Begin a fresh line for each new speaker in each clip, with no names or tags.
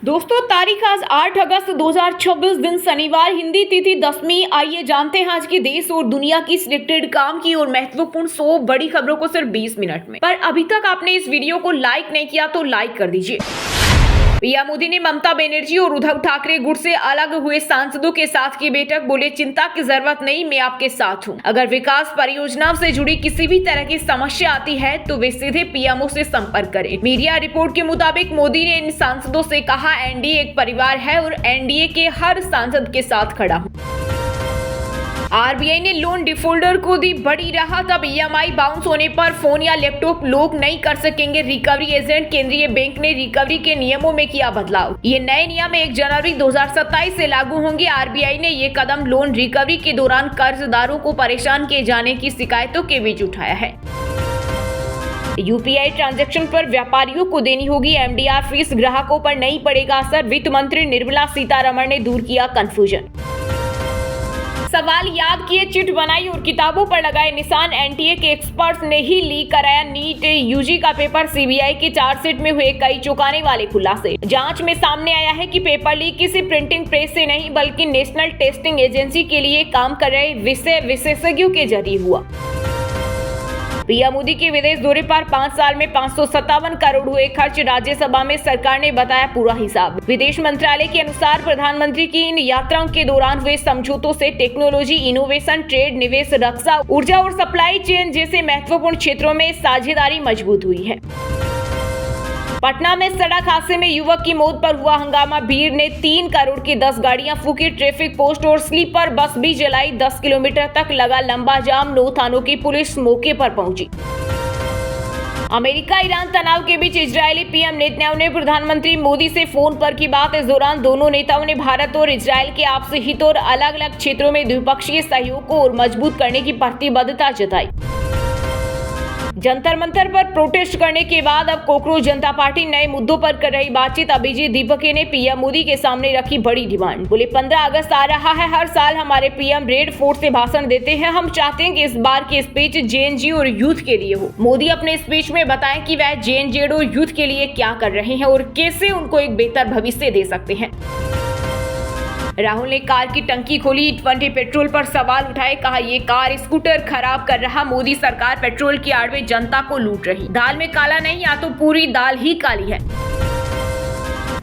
दोस्तों तारीख आज 8 अगस्त 2026 दिन शनिवार, हिंदी तिथि 10वीं। आइए जानते हैं आज की देश और दुनिया की सिलेक्टेड काम की और महत्वपूर्ण 100 बड़ी खबरों को सिर्फ 20 मिनट में। पर अभी तक आपने इस वीडियो को लाइक नहीं किया तो लाइक कर दीजिए। पीएम मोदी ने ममता बनर्जी और उद्धव ठाकरे गुट से अलग हुए सांसदों के साथ की बैठक। बोले, चिंता की जरूरत नहीं, मैं आपके साथ हूं। अगर विकास परियोजनाओं से जुड़ी किसी भी तरह की समस्या आती है तो वे सीधे पीएमओ से संपर्क करें। मीडिया रिपोर्ट के मुताबिक मोदी ने इन सांसदों से कहा, एनडीए एक परिवार है और एनडीए के हर सांसद के साथ खड़ा हूं। आरबीआई ने लोन डिफॉल्टर को दी बड़ी राहत। अब ईएमआई बाउंस होने पर फोन या लैपटॉप लॉक नहीं कर सकेंगे रिकवरी एजेंट। केंद्रीय बैंक ने रिकवरी के नियमों में किया बदलाव। ये नए नियम 1 जनवरी 2027 से लागू होंगे। आरबीआई ने ये कदम लोन रिकवरी के दौरान कर्जदारों को परेशान किए जाने की शिकायतों के बीच उठाया है। यूपीआई ट्रांजैक्शन पर व्यापारियों को देनी होगी एमडीआर फीस, ग्राहकों पर नहीं पड़ेगा असर। वित्त मंत्री निर्मला सीतारमण ने दूर किया कंफ्यूजन। सवाल याद किए, चिट बनाई और किताबों पर लगाए निशान। एनटीए के एक्सपर्ट्स ने ही लीक कराया नीट यूजी का पेपर। सीबीआई के चार्जशीट में हुए कई चौंकाने वाले खुलासे। जांच में सामने आया है कि पेपर लीक किसी प्रिंटिंग प्रेस से नहीं बल्कि नेशनल टेस्टिंग एजेंसी के लिए काम कर रहे विषय विशेषज्ञों के जरिए हुआ। पीएम मोदी के विदेश दौरे पर 5 साल में 557 करोड़ हुए खर्च। राज्यसभा में सरकार ने बताया पूरा हिसाब। विदेश मंत्रालय के अनुसार प्रधानमंत्री की इन यात्राओं के दौरान हुए समझौतों से टेक्नोलॉजी, इनोवेशन, ट्रेड, निवेश, रक्षा, ऊर्जा और सप्लाई चेन जैसे महत्वपूर्ण क्षेत्रों में साझेदारी मजबूत हुई है। पटना में सड़क हादसे में युवक की मौत पर हुआ हंगामा। भीड़ ने 3 करोड़ की 10 गाड़ियां फूकी। ट्रैफिक पोस्ट और स्लीपर बस भी जलाई। 10 किलोमीटर तक लगा लंबा जाम। 9 थानों की पुलिस मौके पर पहुंची। अमेरिका ईरान तनाव के बीच इजरायली पीएम नेतन्याहू ने प्रधानमंत्री मोदी से फोन पर की बात। इस दौरान दोनों नेताओं ने भारत और इजरायल के आपसी हित और अलग अलग क्षेत्रों में द्विपक्षीय सहयोग को और मजबूत करने की प्रतिबद्धता जताई। जंतर मंतर पर प्रोटेस्ट करने के बाद अब कॉकरोच जनता पार्टी नए मुद्दों पर कर रही बातचीत। अभिजीत दीपके ने पीएम मोदी के सामने रखी बड़ी डिमांड। बोले, 15 अगस्त आ रहा है। हर साल हमारे पीएम रेड फोर्ट से भाषण देते हैं। हम चाहते हैं कि इस बार की स्पीच जेएनजी और यूथ के लिए हो। मोदी अपने स्पीच में बताएं कि वह जेएनजेड और यूथ के लिए क्या कर रहे हैं और कैसे उनको एक बेहतर भविष्य दे सकते हैं। राहुल ने कार की टंकी खोली, E20 पेट्रोल पर सवाल उठाए। कहा, ये कार स्कूटर खराब कर रहा। मोदी सरकार पेट्रोल की आड़ में जनता को लूट रही। दाल में काला नहीं, या तो पूरी दाल ही काली है।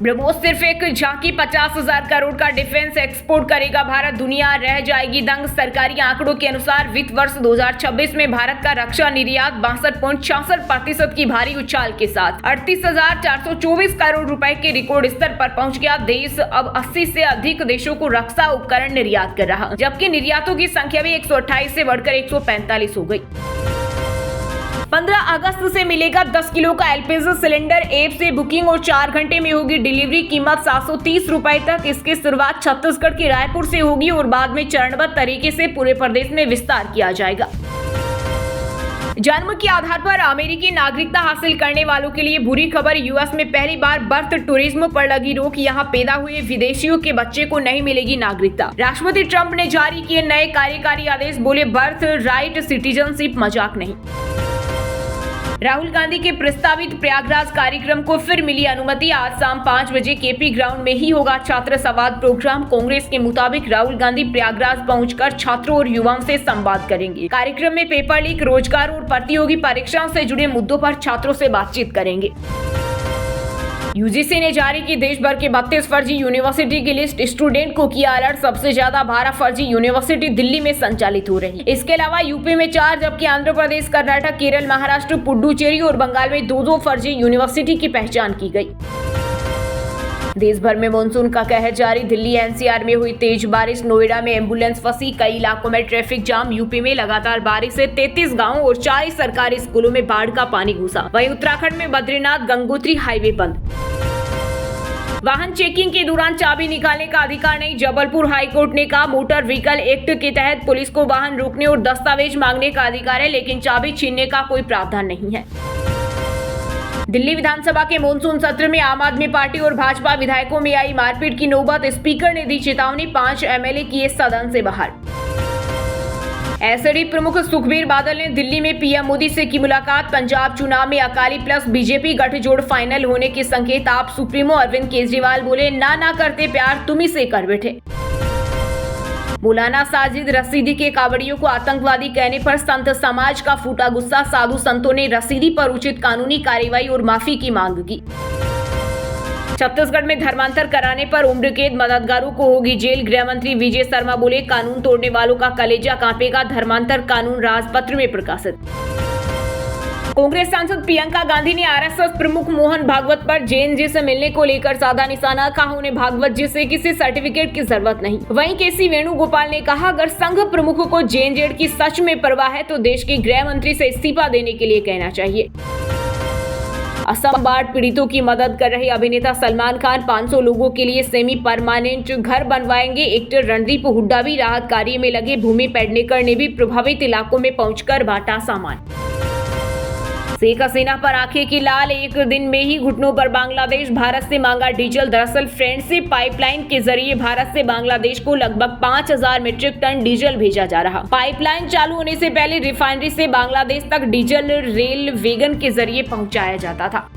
ब्रह्मोस सिर्फ एक झांकी। 50,000 करोड़ का डिफेंस एक्सपोर्ट करेगा भारत। दुनिया रह जाएगी दंग। सरकारी आंकड़ों के अनुसार वित्त वर्ष 2026 में भारत का रक्षा निर्यात 62.66% की भारी उछाल के साथ 38,424 करोड़ रुपए के रिकॉर्ड स्तर पर पहुंच गया। देश अब 80 से अधिक देशों को रक्षा उपकरण निर्यात कर रहा, जबकि निर्यातों की संख्या भी 128 से बढ़कर 145 हो गई। 15 अगस्त से मिलेगा 10 किलो का एलपीजी सिलेंडर। ऐप से बुकिंग और 4 घंटे में होगी डिलीवरी। कीमत 730 रुपए तक। इसकी शुरुआत छत्तीसगढ़ के रायपुर से होगी और बाद में चरणबद्ध तरीके से पूरे प्रदेश में विस्तार किया जाएगा। जन्म के आधार पर अमेरिकी नागरिकता हासिल करने वालों के लिए बुरी खबर। यूएस में पहली बार बर्थ टूरिज्म पर लगी रोक। यहाँ पैदा हुए विदेशियों के बच्चे को नहीं मिलेगी नागरिकता। राष्ट्रपति ट्रंप ने जारी किए नए कार्यकारी आदेश। बोले, बर्थ राइट सिटीजनशिप मजाक नहीं। राहुल गांधी के प्रस्तावित प्रयागराज कार्यक्रम को फिर मिली अनुमति। आज शाम 5 बजे केपी ग्राउंड में ही होगा छात्र संवाद प्रोग्राम। कांग्रेस के मुताबिक राहुल गांधी प्रयागराज पहुंचकर छात्रों और युवाओं से संवाद करेंगे। कार्यक्रम में पेपर लीक, रोजगार और प्रतियोगी परीक्षाओं से जुड़े मुद्दों पर छात्रों से बातचीत करेंगे। यूजीसी ने जारी की देश भर के 32 फर्जी यूनिवर्सिटी की लिस्ट। स्टूडेंट को किया अलर्ट। सबसे ज्यादा 12 फर्जी यूनिवर्सिटी दिल्ली में संचालित हो रही। इसके अलावा यूपी में 4, जबकि आंध्र प्रदेश, कर्नाटक, केरल, महाराष्ट्र, पुडुचेरी और बंगाल में 2-2 फर्जी यूनिवर्सिटी की पहचान की गई। देश भर में मानसून का कहर जारी। दिल्ली एनसीआर में हुई तेज बारिश। नोएडा में एम्बुलेंस फंसी। कई इलाकों में ट्रैफिक जाम। यूपी में लगातार बारिश से 33 गांवों और 40 सरकारी स्कूलों में बाढ़ का पानी घुसा। वहीं उत्तराखंड में बद्रीनाथ गंगोत्री हाईवे बंद। वाहन चेकिंग के दौरान चाबी निकालने का अधिकार नहीं। जबलपुर हाईकोर्ट ने कहा, मोटर व्हीकल एक्ट के तहत पुलिस को वाहन रोकने और दस्तावेज मांगने का अधिकार है, लेकिन चाबी छीनने का कोई प्रावधान नहीं है। दिल्ली विधानसभा के मॉनसून सत्र में आम आदमी पार्टी और भाजपा विधायकों में आई मारपीट की नौबत। स्पीकर ने दी चेतावनी। 5 एमएलए किए सदन से बाहर। एसडी प्रमुख सुखबीर बादल ने दिल्ली में पीएम मोदी से की मुलाकात। पंजाब चुनाव में अकाली प्लस बीजेपी गठजोड़ फाइनल होने के संकेत। आप सुप्रीमो अरविंद केजरीवाल बोले, ना करते प्यार तुम ही से कर बैठे। मौलाना साजिद रसीदी के कावड़ियों को आतंकवादी कहने पर संत समाज का फूटा गुस्सा। साधु संतों ने रसीदी पर उचित कानूनी कार्रवाई और माफी की मांग की। छत्तीसगढ़ में धर्मांतर कराने पर उम्र कैद, मददगारों को होगी जेल। गृह मंत्री विजय शर्मा बोले, कानून तोड़ने वालों का कलेजा कांपेगा। धर्मांतर कानून राजपत्र में प्रकाशित। कांग्रेस सांसद प्रियंका गांधी ने आरएसएस प्रमुख मोहन भागवत पर जेएनजे से मिलने को लेकर साधा निशाना। कहा, उन्हें भागवत जी से किसी सर्टिफिकेट की जरूरत नहीं। वहीं केसी वेणुगोपाल ने कहा, अगर संघ प्रमुख को जेएनजे की सच में परवाह है तो देश के गृह मंत्री से इस्तीफा देने के लिए कहना चाहिए। असम बाढ़ पीड़ितों की मदद कर रहे अभिनेता सलमान खान 500 लोगों के लिए सेमी परमानेंट घर बनवाएंगे। एक्टर रणदीप हुड्डा भी राहत कार्य में लगे। भूमि पेडनेकर ने भी प्रभावित इलाकों में पहुंचकर बांटा सामान। शेख हसीना पर आंखें की लाल, एक दिन में ही घुटनों पर बांग्लादेश। भारत से मांगा डीजल। दरअसल फ्रेंडशिप पाइपलाइन के जरिए भारत से बांग्लादेश को लगभग 5000 मीट्रिक टन डीजल भेजा जा रहा। पाइपलाइन चालू होने से पहले रिफाइनरी से बांग्लादेश तक डीजल रेल वैगन के जरिए पहुंचाया जाता था।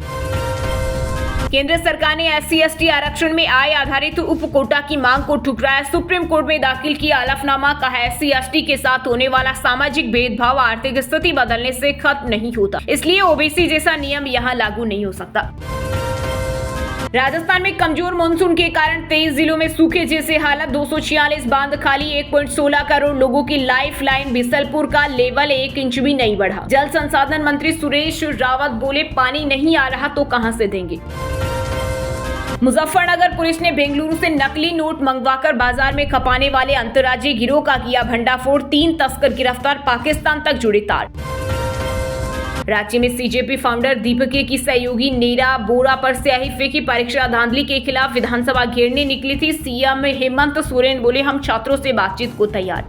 केंद्र सरकार ने SC/ST आरक्षण में आय आधारित उप कोटा की मांग को ठुकराया। सुप्रीम कोर्ट में दाखिल किया हलफनामा। कहा, SC/ST के साथ होने वाला सामाजिक भेदभाव आर्थिक स्थिति बदलने से खत्म नहीं होता, इसलिए OBC जैसा नियम यहाँ लागू नहीं हो सकता। राजस्थान में कमजोर मानसून के कारण 23 जिलों में सूखे जैसे हालत। 246 बांध खाली। 1.16 करोड़ लोगों की लाइफ लाइन। बिसलपुर का लेवल 1 इंच भी नहीं बढ़ा। जल संसाधन मंत्री सुरेश रावत बोले, पानी नहीं आ रहा तो कहां से देंगे। मुजफ्फरनगर पुलिस ने बेंगलुरु से नकली नोट मंगवाकर बाजार में खपाने वाले अंतर्राज्यीय गिरोह का किया भंडाफोड़। 3 तस्कर गिरफ्तार। पाकिस्तान तक जुड़े तार। राज्य में CJP फाउंडर दीपके की सहयोगी नीरा बोरा पर स्याही फेंकी। परीक्षा धांधली के खिलाफ विधानसभा घेरने निकली थी। CM हेमंत सोरेन बोले, हम छात्रों से बातचीत को तैयार।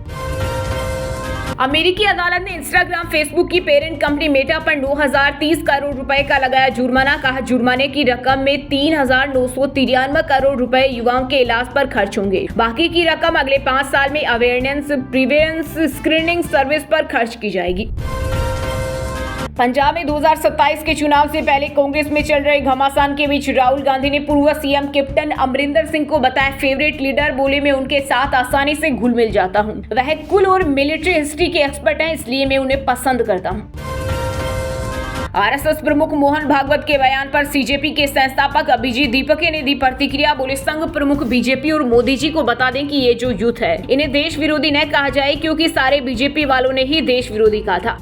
अमेरिकी अदालत ने इंस्टाग्राम फेसबुक की पेरेंट कंपनी मेटा पर 9030 करोड़ रुपए का लगाया जुर्माना। कहा, जुर्माने की रकम में 3993 करोड़ रुपए युवाओं के इलाज पर खर्च होंगे। बाकी की रकम अगले 5 साल में अवेयरनेस प्रिवेंस स्क्रीनिंग सर्विस पर खर्च की जाएगी। पंजाब में 2027 के चुनाव से पहले कांग्रेस में चल रहे घमासान के बीच राहुल गांधी ने पूर्व CM कैप्टन अमरिंदर सिंह को बताया फेवरेट लीडर। बोले, मैं उनके साथ आसानी से घुल मिल जाता हूं। वह कुल और मिलिट्री हिस्ट्री के एक्सपर्ट हैं, इसलिए मैं उन्हें पसंद करता हूं। RSS प्रमुख मोहन भागवत के बयान पर CJP के संस्थापक अभिजीत दीपके ने दी प्रतिक्रिया। बोले, संघ प्रमुख बीजेपी और मोदी जी को बता दें कि ये जो युद्ध है इन्हें देश विरोधी न कहा जाए, क्योंकि सारे बीजेपी वालों ने ही देश विरोधी कहा था।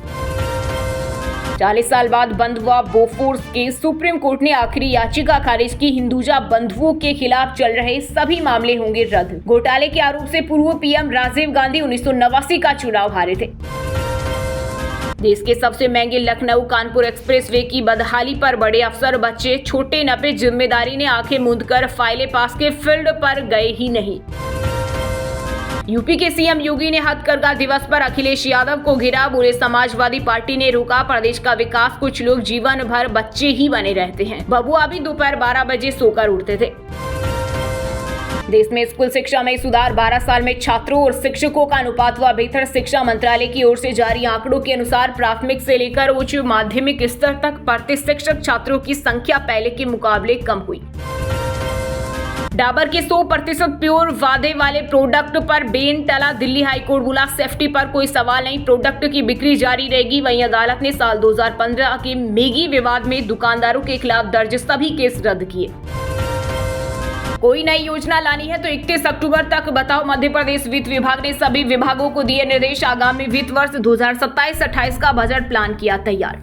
40 साल बाद बंद हुआ बोफोर्स केस। सुप्रीम कोर्ट ने आखिरी याचिका खारिज की। हिंदुजा बंधुओं के खिलाफ चल रहे सभी मामले होंगे रद्द। घोटाले के आरोप से पूर्व PM राजीव गांधी 1989 का चुनाव हारे थे। देश के सबसे महंगे लखनऊ कानपुर एक्सप्रेसवे की बदहाली पर बड़े अफसर बच्चे छोटे नपे। जिम्मेदारी ने आंखें मूंद कर फाइलें पास के फील्ड पर गए ही नहीं। यूपी के CM योगी ने हथकरघा दिवस पर अखिलेश यादव को घिरा। बोले, समाजवादी पार्टी ने रोका प्रदेश का विकास। कुछ लोग जीवन भर बच्चे ही बने रहते हैं। बबुआ भी दोपहर 12 बजे सोकर उठते थे। देश में स्कूल शिक्षा में सुधार। 12 साल में छात्रों और शिक्षकों का अनुपात हुआ बेहतर। शिक्षा मंत्रालय की ओर से जारी आंकड़ों के अनुसार प्राथमिक से लेकर उच्च माध्यमिक स्तर तक पढ़ते शिक्षक छात्रों की संख्या पहले के मुकाबले कम हुई। डाबर के 100% प्योर वादे वाले प्रोडक्ट पर बैन टला। दिल्ली हाईकोर्ट बोला, सेफ्टी पर कोई सवाल नहीं, प्रोडक्ट की बिक्री जारी रहेगी। वहीं अदालत ने साल 2015 के मैगी विवाद में दुकानदारों के खिलाफ दर्ज सभी केस रद्द किए। कोई नई योजना लानी है तो 31 अक्टूबर तक बताओ। मध्य प्रदेश वित्त विभाग ने सभी विभागों को दिए निर्देश। आगामी वित्त वर्ष 2027-28 का बजट प्लान किया तैयार।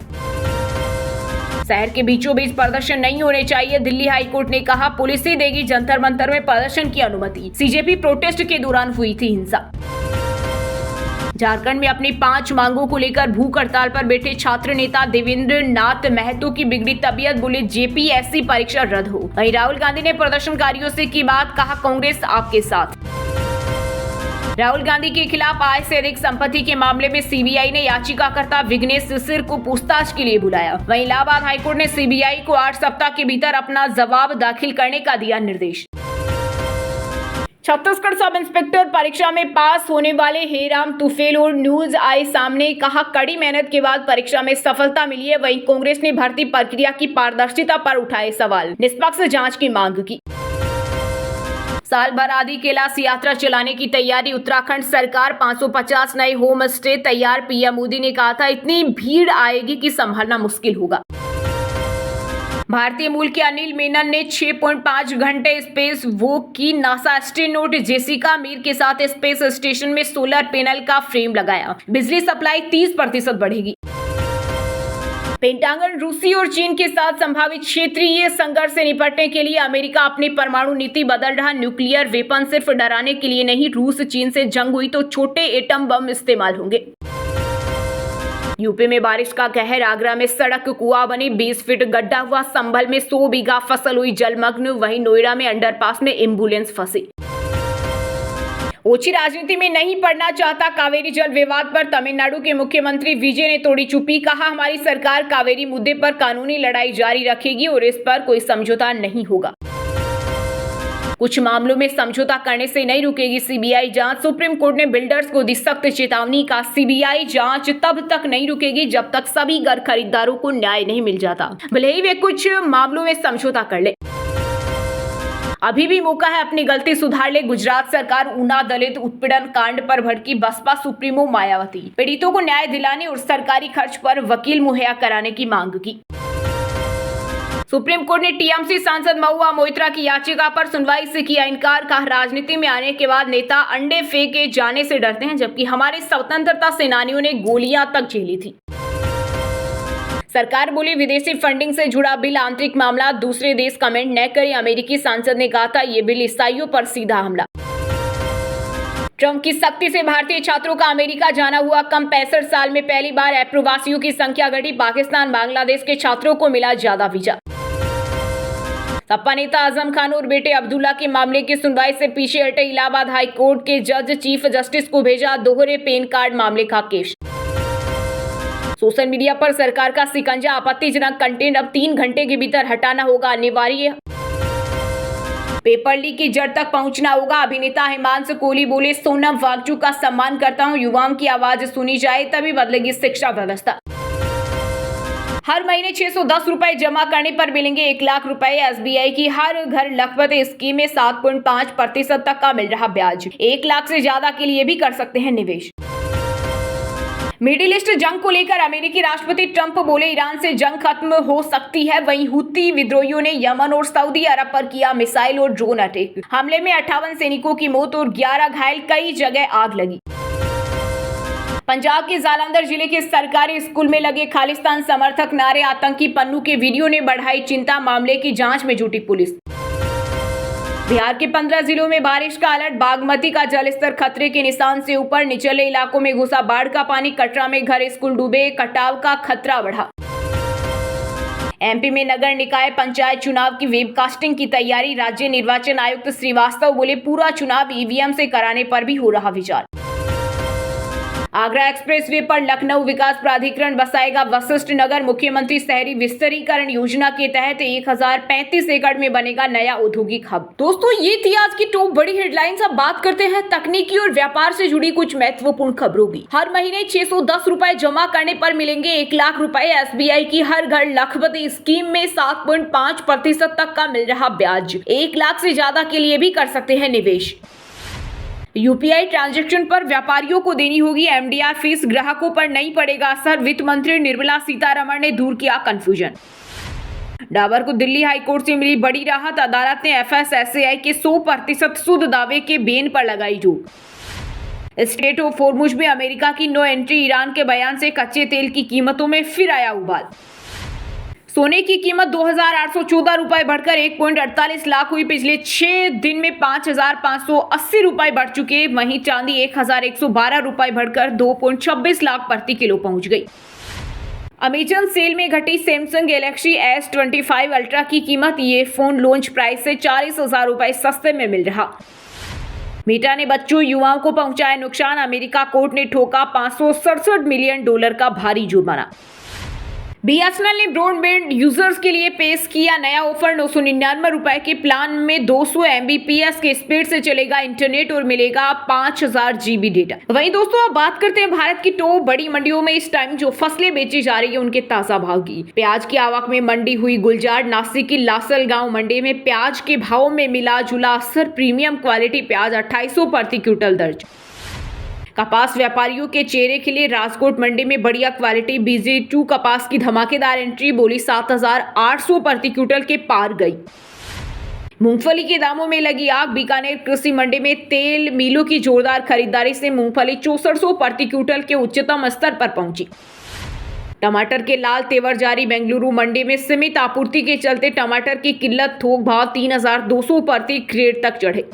शहर के बीचों बीच प्रदर्शन नहीं होने चाहिए। दिल्ली हाईकोर्ट ने कहा, पुलिस ही देगी जंतर मंतर में प्रदर्शन की अनुमति। CJP प्रोटेस्ट के दौरान हुई थी हिंसा। झारखंड में अपनी 5 मांगों को लेकर भूख हड़ताल पर बैठे छात्र नेता देवेंद्र नाथ महतो की बिगड़ी तबीयत। बोले, JPSC परीक्षा रद्द हो। वहीं राहुल गांधी ने प्रदर्शनकारियों से की बात। कहा, कांग्रेस आपके साथ। राहुल गांधी के खिलाफ आय से अधिक संपत्ति के मामले में CBI ने याचिकाकर्ता विघ्नेश सिर को पूछताछ के लिए बुलाया। वहीं इलाहाबाद हाईकोर्ट ने CBI को 8 सप्ताह के भीतर अपना जवाब दाखिल करने का दिया निर्देश। छत्तीसगढ़ सब इंस्पेक्टर परीक्षा में पास होने वाले हेराम तुफेल और न्यूज आए सामने। कहा, कड़ी मेहनत के बाद परीक्षा में सफलता मिली है। वहीं कांग्रेस ने भर्ती प्रक्रिया की पारदर्शिता पर उठाए सवाल, निष्पक्ष जांच की मांग की। साल भर आदि कैलाश यात्रा चलाने की तैयारी, उत्तराखंड सरकार 550 नए होम स्टे तैयार। पीएम मोदी ने कहा था, इतनी भीड़ आएगी कि संभालना मुश्किल होगा। भारतीय मूल के अनिल मेनन ने 6.5 घंटे स्पेस वॉक की। नासा एस्ट्रोनॉट जेसिका मीर के साथ स्पेस स्टेशन में सोलर पैनल का फ्रेम लगाया। बिजली सप्लाई 30% बढ़ेगी। पेंटागन रूसी और चीन के साथ संभावित क्षेत्रीय संघर्ष से निपटने के लिए अमेरिका अपनी परमाणु नीति बदल रहा। न्यूक्लियर वेपन सिर्फ डराने के लिए नहीं, रूस चीन से जंग हुई तो छोटे एटम बम इस्तेमाल होंगे। यूपी में बारिश का कहर, आगरा में सड़क कुआं बनी, 20 फीट गड्ढा हुआ। संभल में 100 बीघा फसल हुई जलमग्न। वहीं नोएडा में अंडरपास में एम्बुलेंस फंसी। ओछी राजनीति में नहीं पड़ना चाहता। कावेरी जल विवाद पर तमिलनाडु के मुख्यमंत्री विजय ने तोड़ी चुप्पी। कहा, हमारी सरकार कावेरी मुद्दे पर कानूनी लड़ाई जारी रखेगी और इस पर कोई समझौता नहीं होगा। कुछ मामलों में समझौता करने से नहीं रुकेगी सीबीआई जांच। सुप्रीम कोर्ट ने बिल्डर्स को दी सख्त चेतावनी। का सीबीआई जांच तब तक नहीं रुकेगी जब तक सभी घर खरीदारों को न्याय नहीं मिल जाता, भले ही वे कुछ मामलों में समझौता कर ले। अभी भी मौका है, अपनी गलती सुधार ले। गुजरात सरकार ऊना दलित उत्पीड़न कांड पर भड़की। बसपा सुप्रीमो मायावती पीड़ितों को न्याय दिलाने और सरकारी खर्च पर वकील मुहैया कराने की मांग की। सुप्रीम कोर्ट ने टीएमसी सांसद महुआ मोइत्रा की याचिका पर सुनवाई से किया इनकार। कहा, राजनीति में आने के बाद नेता अंडे फेंके जाने से डरते हैं, जबकि हमारे स्वतंत्रता सेनानियों ने गोलियां तक झेली थी। सरकार बोली, विदेशी फंडिंग से जुड़ा बिल आंतरिक मामला, दूसरे देश कमेंट न करें। अमेरिकी सांसद ने कहा था, यह बिल ईसाइयों पर सीधा हमला। ट्रंप की सख्ती से भारतीय छात्रों का अमेरिका जाना हुआ कम। 65 साल में पहली बार अप्रवासियों की संख्या घटी। पाकिस्तान बांग्लादेश के छात्रों को मिला ज्यादा वीजा। सपा नेता आजम खान और बेटे अब्दुल्ला के मामले की सुनवाई से पीछे हटे। इलाहाबाद हाई कोर्ट के जज चीफ जस्टिस को भेजा दोहरे पैन कार्ड मामले का केस। सोशल मीडिया पर सरकार का शिकंजा, आपत्तिजनक कंटेंट अब 3 घंटे के भीतर हटाना होगा अनिवार्य। पेपर लीक की जड़ तक पहुंचना होगा। अभिनेता हिमांशु कोहली बोले, सोनम वांगचू का सम्मान करता हूं, युवाओं की आवाज सुनी जाए तभी बदलेगी शिक्षा व्यवस्था। हर महीने 610 रुपए जमा करने पर मिलेंगे 1 लाख रुपए। एसबीआई की हर घर लखपति स्कीम में 7.5% तक का मिल रहा ब्याज। 1 लाख से ज्यादा के लिए भी कर सकते हैं निवेश। मिडिल ईस्ट जंग को लेकर अमेरिकी राष्ट्रपति ट्रंप बोले, ईरान से जंग खत्म हो सकती है। वहीं हुती विद्रोहियों ने यमन और सऊदी अरब पर किया मिसाइल और ड्रोन अटैक। हमले में 58 सैनिकों की मौत और 11 घायल, कई जगह आग लगी। पंजाब के जालंधर जिले के सरकारी स्कूल में लगे खालिस्तान समर्थक नारे, आतंकी पन्नू के वीडियो ने बढ़ाई चिंता। मामले की जांच में जुटी पुलिस। बिहार के 15 जिलों में बारिश का अलर्ट। बागमती का जलस्तर खतरे के निशान से ऊपर। निचले इलाकों में घुसा बाढ़ का पानी। कटरा में घर स्कूल डूबे। कटाव का खतरा बढ़ा। एमपी में नगर निकाय पंचायत चुनाव की वेबकास्टिंग की तैयारी। राज्य निर्वाचन आयुक्त श्रीवास्तव बोले, पूरा चुनाव ईवीएम से कराने पर भी हो रहा विचार। आगरा एक्सप्रेसवे पर लखनऊ विकास प्राधिकरण बसाएगा वशिष्ठ नगर। मुख्यमंत्री शहरी विस्तारीकरण योजना के तहत 1035 एकड़ में बनेगा नया औद्योगिक हब। दोस्तों, ये थी आज की टॉप बड़ी हेडलाइंस। अब बात करते हैं तकनीकी और व्यापार से जुड़ी कुछ महत्वपूर्ण खबरों की। हर महीने 610 रुपए जमा करने पर मिलेंगे 1 लाख रुपए। एसबीआई की हर घर लखपति स्कीम में 7.5% तक का मिल रहा ब्याज। 1 लाख से ज्यादा के लिए भी कर सकते हैं निवेश। यूपीआई ट्रांजैक्शन पर व्यापारियों को देनी होगी एमडीआर फीस, ग्राहकों पर नहीं पड़ेगा असर। वित्त मंत्री निर्मला सीतारमण ने दूर किया कंफ्यूजन। डाबर को दिल्ली हाईकोर्ट से मिली बड़ी राहत। अदालत ने एफएसएसएआई के 100% शुद्ध दावे के बेन पर लगाई रोक। स्ट्रेट ऑफ होर्मुज में अमेरिका की नो एंट्री। ईरान के बयान से कच्चे तेल की कीमतों में फिर आया उबाल। सोने की कीमत 2,814 रुपए बढ़कर 1.48 लाख हुई। पिछले 6 दिन में 5,580 रुपए बढ़ चुके। वहीं चांदी 1,112 रुपए बढ़कर 2.26 लाख प्रति किलो पहुंच गई। अमेजन सेल में घटी सैमसंग गैलेक्सी S25 अल्ट्रा की कीमत। ये फोन लॉन्च प्राइस से 40,000 रुपए सस्ते में मिल रहा। मेटा ने बच्चों युवाओं को पहुंचाया नुकसान। अमेरिका कोर्ट ने ठोका $567 मिलियन का भारी जुर्माना। बीएसएनएल ने ब्रॉडबैंड यूजर्स के लिए पेश किया नया ऑफर। 999 रुपए के प्लान में 200 MBPS के स्पीड से चलेगा इंटरनेट और मिलेगा 5000 GB डेटा। वहीं दोस्तों अब बात करते हैं भारत की टॉप बड़ी मंडियों में इस टाइम जो फसलें बेची जा रही है उनके ताजा भाव की। प्याज की आवक में मंडी हुई गुलजार। नासिक की लासलगांव मंडी में प्याज के भाव में मिला जुला असर। प्रीमियम क्वालिटी प्याज 2800 प्रति क्विंटल दर्ज। कपास व्यापारियों के चेहरे के लिए राजकोट मंडी में बढ़िया क्वालिटी BG2 कपास की धमाकेदार एंट्री बोली 7800 प्रति क्विंटल के पार गई। मूंगफली के दामों में लगी आग। बीकानेर कृषि मंडी में तेल मिलों की जोरदार खरीदारी से मूंगफली 6400 प्रति क्विंटल के उच्चतम स्तर पर पहुंची। टमाटर के लाल तेवर जारी। बेंगलुरु मंडी में सीमित आपूर्ति के चलते टमाटर की किल्लत। थोक भाव 3200 प्रति क्रेट तक चढ़े।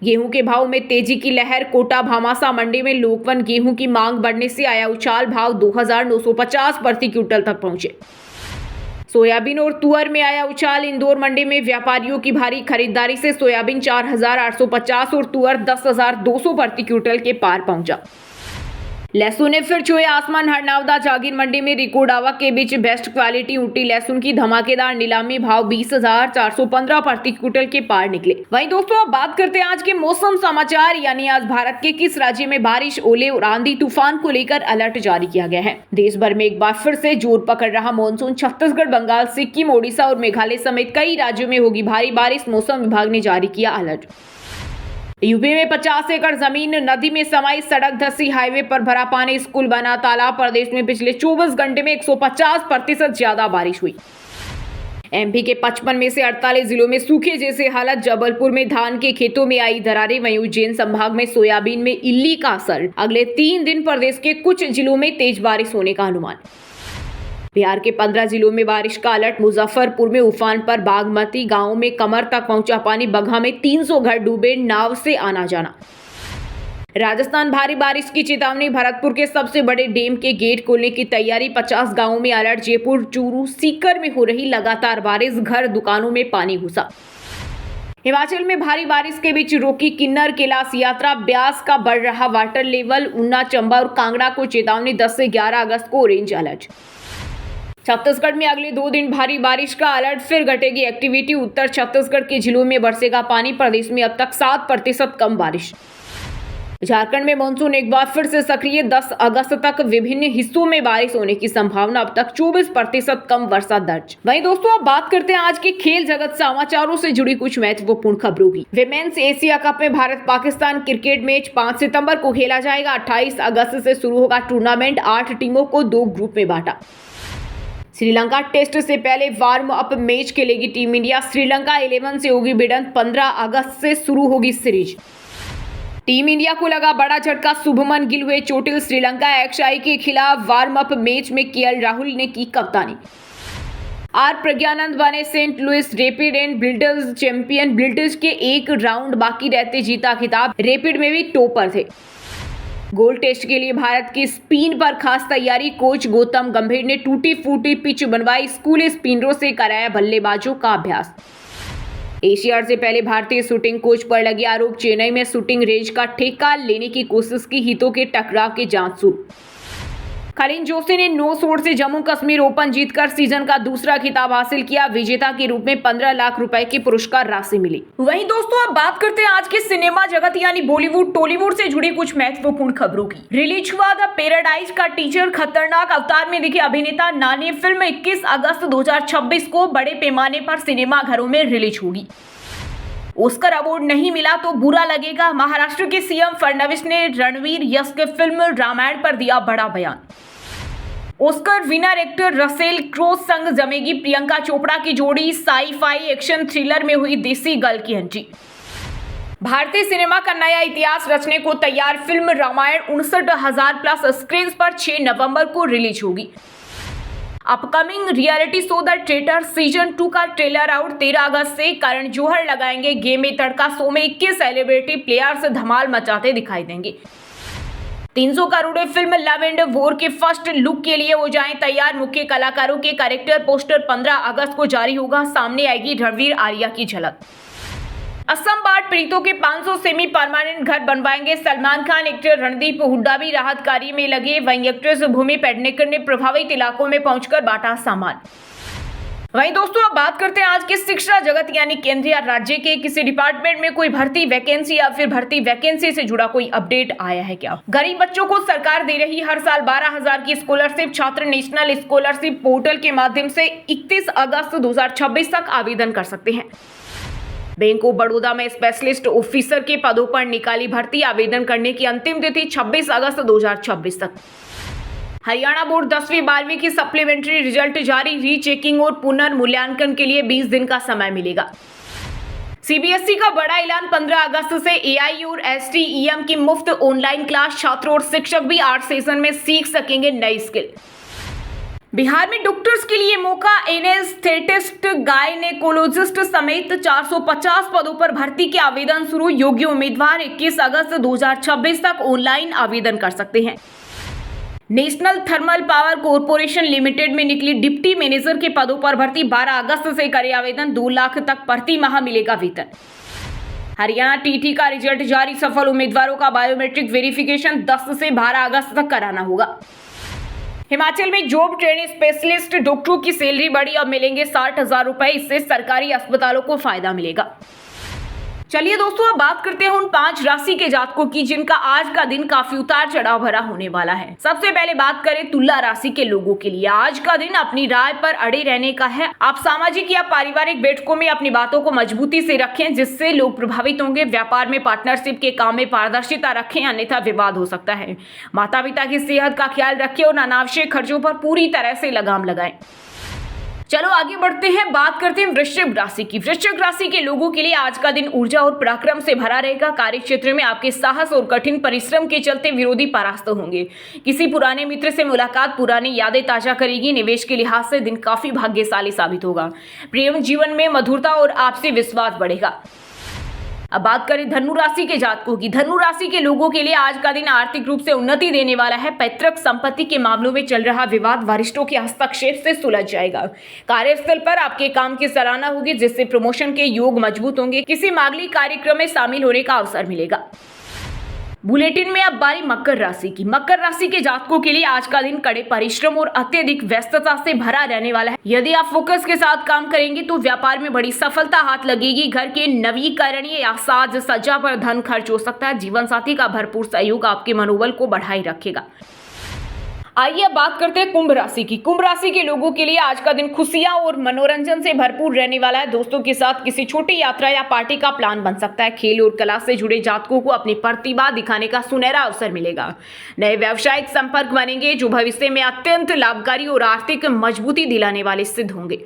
गेहूं के भाव में तेजी की लहर। कोटा भामासा मंडी में लोकवन गेहूं की मांग बढ़ने से आया उछाल। भाव 2950 प्रति क्विंटल तक पहुंचे। सोयाबीन और तुअर में आया उछाल। इंदौर मंडी में व्यापारियों की भारी खरीदारी से सोयाबीन 4850 और तुअर 10200 प्रति क्विंटल के पार पहुंचा। लहसुन ने फिर छुए आसमान। हरनावदा जागीर मंडी में रिकॉर्ड आवक के बीच बेस्ट क्वालिटी ऊटी लहसुन की धमाकेदार नीलामी। भाव 20,415 प्रति क्विंटल के पार निकले। वहीं दोस्तों अब बात करते हैं आज के मौसम समाचार, यानी आज भारत के किस राज्य में बारिश, ओले और आंधी तूफान को लेकर अलर्ट जारी किया गया है। देश भर में एक बार फिर से जोर पकड़ रहा मानसून। छत्तीसगढ़, बंगाल, सिक्किम, ओडिशा और मेघालय समेत कई राज्यों में होगी भारी बारिश। मौसम विभाग ने जारी किया अलर्ट। यूपी में 50 एकड़ जमीन नदी में समाई। सड़क धसी। हाईवे पर भरा पानी। स्कूल बना तालाब। प्रदेश में पिछले 24 घंटे में 150% ज्यादा बारिश हुई। MP के 55 में से 48 जिलों में सूखे जैसे हालत। जबलपुर में धान के खेतों में आई दरारें। वहीं उज्जैन संभाग में सोयाबीन में इल्ली का असर। अगले 3 दिन प्रदेश के कुछ जिलों में तेज बारिश होने का अनुमान। बिहार के 15 जिलों में बारिश का अलर्ट। मुजफ्फरपुर में उफान पर। बागमती गांव में कमर तक पहुंचा पानी। बगहा में 300 घर डूबे। नाव से आना जाना। राजस्थान भारी बारिश की चेतावनी। भरतपुर के सबसे बड़े डैम के गेट खोलने की तैयारी। 50 गांवों में अलर्ट। जयपुर, चूरू, सीकर में हो रही लगातार बारिश। घर दुकानों में पानी घुसा। हिमाचल में भारी बारिश के बीच रोकी किन्नर कैलाश यात्रा। ब्यास का बढ़ रहा वाटर लेवल। ऊना, चंबा और कांगड़ा को चेतावनी। 10 से 11 अगस्त को ऑरेंज अलर्ट। छत्तीसगढ़ में अगले 2 दिन भारी बारिश का अलर्ट। फिर घटेगी एक्टिविटी। उत्तर छत्तीसगढ़ के जिलों में बरसेगा पानी। प्रदेश में अब तक 7% कम बारिश। झारखंड में मानसून एक बार फिर से सक्रिय। 10 अगस्त तक विभिन्न हिस्सों में बारिश होने की संभावना। अब तक 24% कम वर्षा दर्ज। वहीं दोस्तों अब बात करते हैं आज के खेल जगत समाचारों से जुड़ी कुछ महत्वपूर्ण खबरों की। विमेंस एशिया कप में भारत पाकिस्तान क्रिकेट मैच 5 सितंबर को खेला जाएगा। 28 अगस्त से शुरू होगा टूर्नामेंट। 8 टीमों को 2 ग्रुप में बांटा। श्रीलंका टेस्ट से पहले वार्म अप मैच खेलेगी टीम इंडिया। श्रीलंका 11 से होगी भिड़ंत। 15 अगस्त से शुरू होगी सीरीज। टीम इंडिया को लगा बड़ा झटका। शुभमन गिल हुए चोटिल। श्रीलंका XI के खिलाफ वार्म अप मैच में KL राहुल ने की कप्तानी। आर प्रज्ञानंद बने Saint Louis rapid and blitz champion. Blitz के 1 राउंड बाकी रहते जीता खिताब। रैपिड में भी टॉपर थे। गोल्ड टेस्ट के लिए भारत की स्पिन पर खास तैयारी। कोच गौतम गंभीर ने टूटी फूटी पिच बनवाई। स्कूली स्पिनरों से कराया बल्लेबाजों का अभ्यास। एशियाड से पहले भारतीय शूटिंग कोच पर लगे आरोप। चेन्नई में शूटिंग रेंज का ठेका लेने की कोशिश की। हितों के टकराव की जांच शुरू। खलील जोशी ने 9 शॉट से जम्मू कश्मीर ओपन जीतकर सीजन का दूसरा खिताब हासिल किया। विजेता के रूप में 15 लाख रुपए की पुरस्कार राशि मिली। वहीं दोस्तों अब बात करते हैं आज के सिनेमा जगत यानी बॉलीवुड टॉलीवुड से जुड़ी कुछ महत्वपूर्ण खबरों की। रिलीज हुआ द पैराडाइज का टीचर खतरनाक अवतार में दिखे अभिनेता नानी। फिल्म 21 अगस्त 2026 को बड़े पैमाने पर सिनेमा घरों में रिलीज होगी। ऑस्कर अवार्ड नहीं मिला तो बुरा लगेगा। महाराष्ट्र के CM फडणवीस ने रणवीर यश के फिल्म रामायण पर दिया बड़ा बयान। Oscar winner actor Russell Crowe संग जमेगी प्रियंका चोपड़ा की जोड़ी। साई-फाई एक्शन थ्रिलर में हुई देसी गर्ल की एंट्री। भारतीय सिनेमा का नया इतिहास रचने को तैयार फिल्म रामायण 59,000+ स्क्रीन पर 6 नवंबर को रिलीज होगी। Upcoming reality show the traitor season 2 का ट्रेलर आउट 13 अगस्त से। करण जौहर लगाएंगे गेम में तड़का। शो में 21 सेलिब्रिटी प्लेयर्स धमाल मचाते दिखाई देंगे। 300 crore film love and war के फर्स्ट लुक के लिए हो जाएं तैयार। मुख्य कलाकारों के कैरेक्टर पोस्टर 15 अगस्त को जारी होगा। सामने आएगी रणवीर आर्या की झलक। असम बाढ़ पीड़ितों के 500 सेमी परमानेंट घर बनवाएंगे सलमान खान। एक्टर रणदीप हुड्डा भी राहत कार्य में लगे। वहीं एक्ट्रेस भूमि पेडनेकर ने प्रभावित इलाकों में पहुंचकर बांटा सामान। वहीं दोस्तों अब बात करते हैं आज के शिक्षा जगत यानी केंद्र या राज्य के किसी डिपार्टमेंट में कोई भर्ती वैकेंसी या फिर भर्ती वैकेंसी से जुड़ा कोई अपडेट आया है क्या। गरीब बच्चों को सरकार दे रही हर साल 12,000 की स्कॉलरशिप। छात्र नेशनल स्कॉलरशिप पोर्टल के माध्यम से 31 अगस्त 2026 तक आवेदन कर सकते हैं। बैंक ऑफ बड़ौदा में स्पेशलिस्ट ऑफिसर के पदों पर निकाली भर्ती। आवेदन करने की अंतिम तिथि 26 अगस्त 2026 तक। हरियाणा बोर्ड 10वीं 12वीं की सप्लीमेंट्री रिजल्ट जारी। रीचेकिंग और पुनर्मूल्यांकन के लिए 20 दिन का समय मिलेगा। सीबीएसई का बड़ा ऐलान। 15 अगस्त से एआई और एसटीईएम की मुफ्त ऑनलाइन क्लास। छात्र और शिक्षक भी 8 सेशन में सीख सकेंगे नई स्किल। बिहार में डॉक्टर्स के लिए मौका। एनेस्थेटिस्ट, गायनेकोलॉजिस्ट समेत 450 पदों पर भर्ती के आवेदन शुरू। योग्य उम्मीदवार 21 अगस्त 2026 तक ऑनलाइन आवेदन कर सकते हैं। National thermal power corporation limited में निकली डिप्टी मैनेजर के पदों पर भर्ती। 12 अगस्त से करे आवेदन। 2 लाख तक प्रति माह मिलेगा वेतन। हरियाणा टीटी का रिजल्ट जारी। सफल उम्मीदवारों का बायोमेट्रिक वेरिफिकेशन 10 से 12 अगस्त तक कराना होगा। हिमाचल में जॉब ट्रेनिंग स्पेशलिस्ट डॉक्टरों की सैलरी बढ़ी। अब मिलेंगे 60,000 रुपए। इससे सरकारी अस्पतालों को फायदा मिलेगा। चलिए दोस्तों अब बात करते हैं उन 5 राशि के जातकों की जिनका आज का दिन काफी उतार चढ़ाव भरा होने वाला है। सबसे पहले बात करें तुला राशि के लोगों के लिए। आज का दिन अपनी राय पर अड़े रहने का है। आप सामाजिक या पारिवारिक बैठकों में अपनी बातों को मजबूती से रखें जिससे लोग प्रभावित होंगे। व्यापार में पार्टनरशिप के काम में पारदर्शिता रखें अन्यथा विवाद हो सकता है। माता पिता की सेहत का ख्याल रखें और अनावश्यक खर्चों पर पूरी तरह से लगाम लगाएं। चलो आगे बढ़ते हैं, बात करते हैं वृश्चिक राशि की। वृश्चिक राशि के लोगों के लिए आज का दिन ऊर्जा और पराक्रम से भरा रहेगा। कार्य क्षेत्र में आपके साहस और कठिन परिश्रम के चलते विरोधी परास्त होंगे। किसी पुराने मित्र से मुलाकात पुरानी यादें ताजा करेगी। निवेश के लिहाज से दिन काफी भाग्यशाली साबित होगा। प्रेम जीवन में मधुरता और आपसी विश्वास बढ़ेगा। अब बात करें धनु राशि के जातकों की। धनु राशि के लोगों के लिए आज का दिन आर्थिक रूप से उन्नति देने वाला है। पैतृक संपत्ति के मामलों में चल रहा विवाद वरिष्ठों के हस्तक्षेप से सुलझ जाएगा। कार्यस्थल पर आपके काम की सराहना होगी जिससे प्रमोशन के योग मजबूत होंगे। किसी मांगलिक कार्यक्रम में शामिल होने का अवसर मिलेगा। बुलेटिन में अब बारी मकर राशि की। मकर राशि के जातकों के लिए आज का दिन कड़े परिश्रम और अत्यधिक व्यस्तता से भरा रहने वाला है। यदि आप फोकस के साथ काम करेंगे तो व्यापार में बड़ी सफलता हाथ लगेगी। घर के नवीकरण या साज सज्जा पर धन खर्च हो सकता है। जीवन साथी का भरपूर सहयोग आपके मनोबल को बढ़ाए रखेगा। आइए अब बात करते हैं कुंभ राशि की। कुंभ राशि के लोगों के लिए आज का दिन खुशियां और मनोरंजन से भरपूर रहने वाला है। दोस्तों के साथ किसी छोटी यात्रा या पार्टी का प्लान बन सकता है। खेल और कला से जुड़े जातकों को अपनी प्रतिभा दिखाने का सुनहरा अवसर मिलेगा। नए व्यावसायिक संपर्क बनेंगे जो भविष्य में अत्यंत लाभकारी और आर्थिक मजबूती दिलाने वाले सिद्ध होंगे।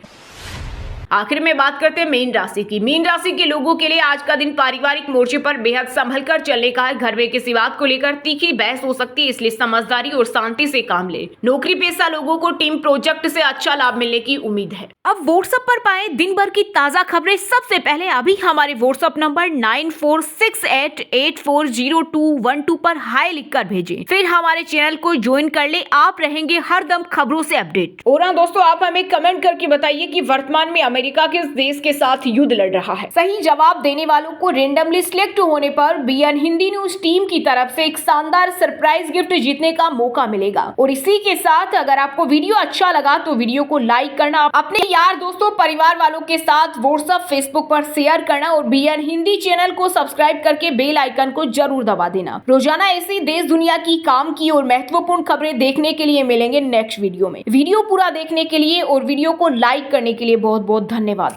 आखिर में बात करते हैं मीन राशि की। मीन राशि के लोगों के लिए आज का दिन पारिवारिक मोर्चे पर बेहद संभल कर चलने का है। घर में किसी बात को लेकर तीखी बहस हो सकती है इसलिए समझदारी और शांति से काम ले। नौकरी पेशा लोगों को टीम प्रोजेक्ट से अच्छा लाभ मिलने की उम्मीद है। अब व्हाट्सएप पर पाए दिन भर की ताजा खबरें सबसे पहले अभी हमारे व्हाट्सएप नंबर 9468840212 पर हाई लिखकर भेजें। फिर हमारे चैनल को ज्वाइन कर ले। आप रहेंगे हरदम खबरों से अपडेट। और हाँ दोस्तों आप हमें कमेंट करके बताइए कि वर्तमान में अमेरिका किस देश के साथ युद्ध लड़ रहा है। सही जवाब देने वालों को रेंडमली सिलेक्ट होने पर बीएन हिंदी न्यूज टीम की तरफ से एक शानदार सरप्राइज गिफ्ट जीतने का मौका मिलेगा। और इसी के साथ अगर आपको वीडियो अच्छा लगा तो वीडियो को लाइक करना, अपने यार दोस्तों परिवार वालों के साथ व्हाट्सएप फेसबुक पर शेयर करना और बीएन हिंदी चैनल को सब्सक्राइब करके बेल आइकन को जरूर दबा देना। रोजाना ऐसी देश दुनिया की काम की और महत्वपूर्ण खबरें देखने के लिए मिलेंगे नेक्स्ट वीडियो में। वीडियो पूरा देखने के लिए और वीडियो को लाइक करने के लिए बहुत बहुत धन्यवाद।